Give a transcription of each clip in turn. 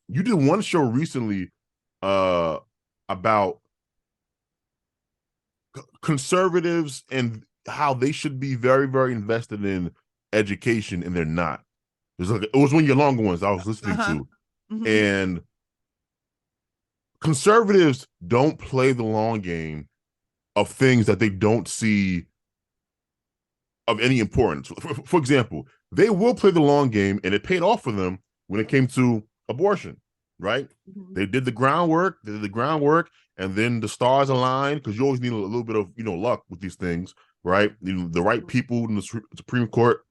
You did one show recently uh about conservatives and how they should be very, very invested in education, and they're not. It was one of your longer ones I was listening Uh-huh. to, Hmm. and conservatives don't play the long game of things that they don't see of any importance. For example, they will play the long game, and it paid off for them when it came to abortion, right? Hmm. They did the groundwork, and then the stars aligned because you always need a little bit of luck with these things, right? The right people in the Supreme Court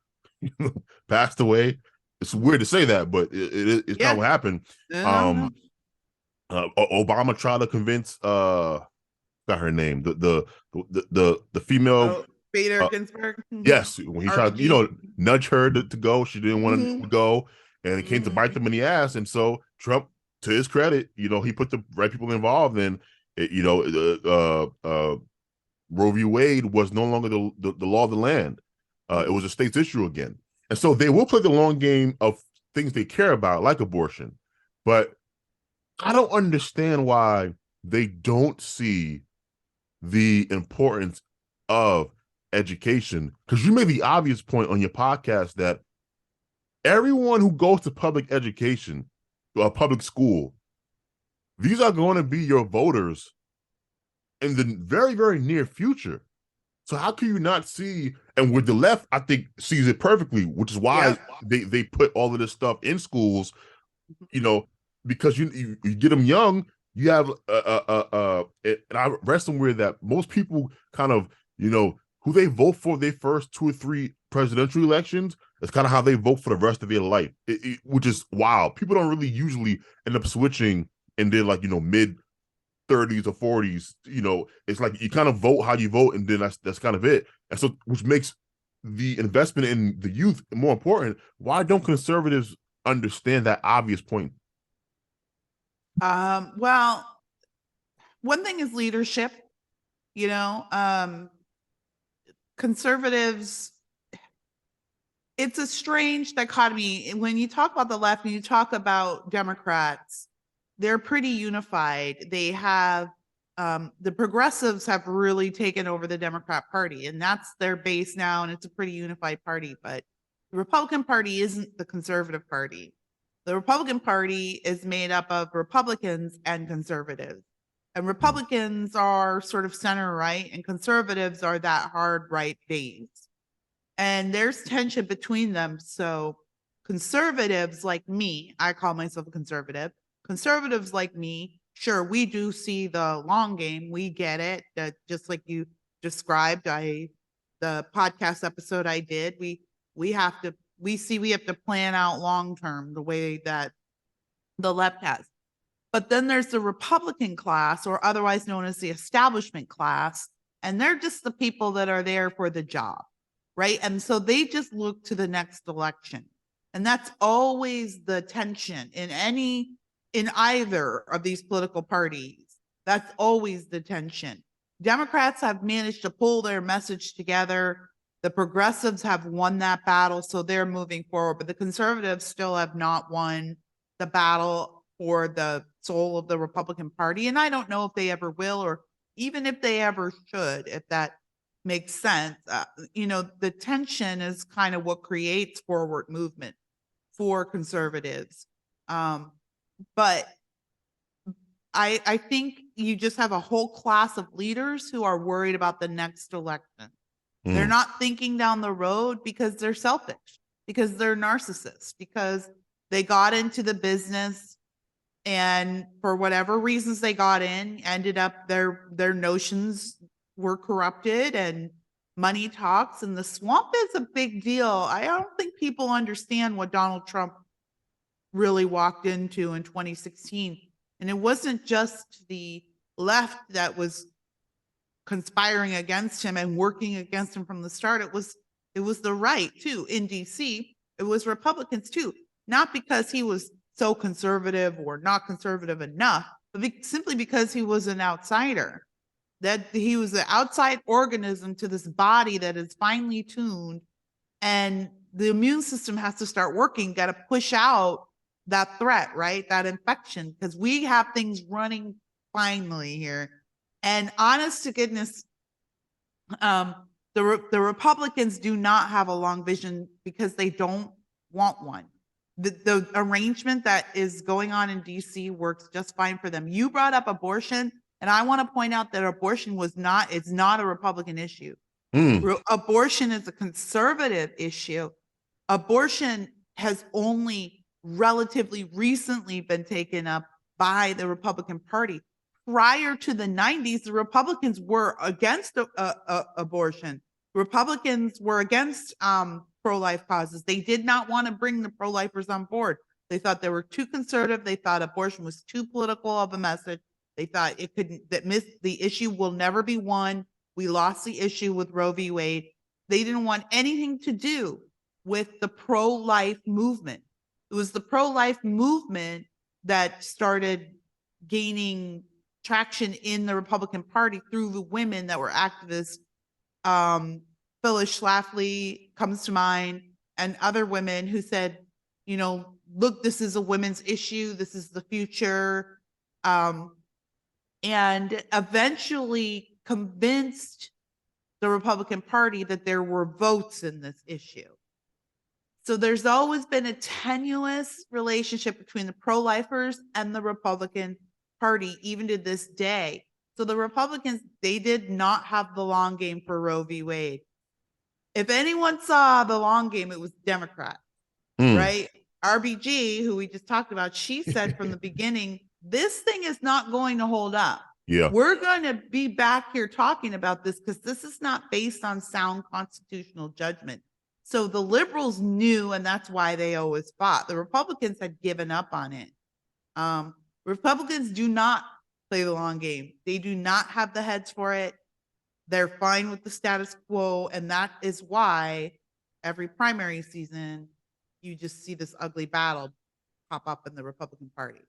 passed away. It's weird to say that, but it's kind of Yeah. what happened. No, no. Um, Obama tried to convince got her name the female Oh, Bader uh, Ginsburg. yes, when he tried, RBG. nudge her to go, she didn't want to Hmm. go, and it came to bite Hmm. them in the ass. And so Trump, to his credit, he put the right people involved, and Roe v. Wade was no longer the law of the land. It was a state's issue again, and so they will play the long game of things they care about, like abortion. But I don't understand why they don't see the importance of education, because you made the obvious point on your podcast that everyone who goes to public education, public school, these are going to be your voters in the very, very near future. So how can you not see? And with the left, I think sees it perfectly, which is why Yep. they put all of this stuff in schools. You know, because you get them young. You have and I read somewhere that most people kind of who they vote for their first 2 or 3 presidential elections. It's kind of how they vote for the rest of their life, which is wild. People don't really usually end up switching in their mid 30s or 40s. It's like you kind of vote how you vote, and then that's kind of it. And so, which makes the investment in the youth more important. Why don't conservatives understand that obvious point? Well, one thing is leadership, you know, conservatives, it's a strange dichotomy. When you talk about the left and you talk about Democrats, they're pretty unified. They have the progressives have really taken over the Democrat Party, and that's their base now, and it's a pretty unified party. But the Republican Party isn't the conservative party. The Republican Party is made up of Republicans and conservatives. And Republicans are sort of center right, and conservatives are that hard right base. And there's tension between them. So conservatives like me, I call myself a conservative. Conservatives like me, sure, we do see the long game. We get it. Just like you described, the podcast episode I did, we have to we have to plan out long term the way that the left has. But then there's the Republican class, or otherwise known as the establishment class, and they're just the people that are there for the job, right? And so they just look to the next election. And that's always the tension in either of these political parties. That's always the tension. Democrats have managed to pull their message together. The progressives have won that battle, so they're moving forward, but the conservatives still have not won the battle for the soul of the Republican Party. And I don't know if they ever will, or even if they ever should, if that makes sense. The tension is kind of what creates forward movement for conservatives. Um, but I think you just have a whole class of leaders who are worried about the next election. They're Mm. not thinking down the road because they're selfish, because they're narcissists, because they got into the business and for whatever reasons they got in, ended up their notions were corrupted and money talks, and the swamp is a big deal. I don't think people understand what Donald Trump really walked into in 2016. And it wasn't just the left that was conspiring against him and working against him from the start. It was the right too in DC. It was Republicans too, not because he was so conservative or not conservative enough, but simply because he was an outsider. That he was an outside organism to this body that is finely tuned, and the immune system has to start working. Got to push out that threat, right? That infection, because we have things running finely here. And honest to goodness, the Republicans do not have a long vision because they don't want one. The arrangement that is going on in DC works just fine for them. You brought up abortion, and I want to point out that abortion is not a Republican issue. Abortion is a conservative issue. Abortion has only relatively recently been taken up by the Republican Party. Prior to the 90s, the Republicans were against abortion. Republicans were against pro-life causes. They did not want to bring the pro-lifers on board. They thought they were too conservative. They thought abortion was too political of a message. They thought the issue will never be won. We lost the issue with Roe v. Wade. They didn't want anything to do with the pro-life movement. It was the pro-life movement that started gaining traction in the Republican Party through the women that were activists. Phyllis Schlafly comes to mind, and other women who said, you know, look, this is a women's issue. This is the future. And eventually convinced the Republican Party that there were votes in this issue. So there's always been a tenuous relationship between the pro-lifers and the Republican Party, even to this day. So the Republicans, they did not have the long game for Roe v. Wade. If anyone saw the long game, it was Democrats, right? RBG, who we just talked about, she said from the beginning, this thing is not going to hold up. Yeah. We're going to be back here talking about this because this is not based on sound constitutional judgment. So the liberals knew, and that's why they always fought. The Republicans had given up on it. Republicans do not play the long game. They do not have the heads for it. They're fine with the status quo. And that is why every primary season, you just see this ugly battle pop up in the Republican Party.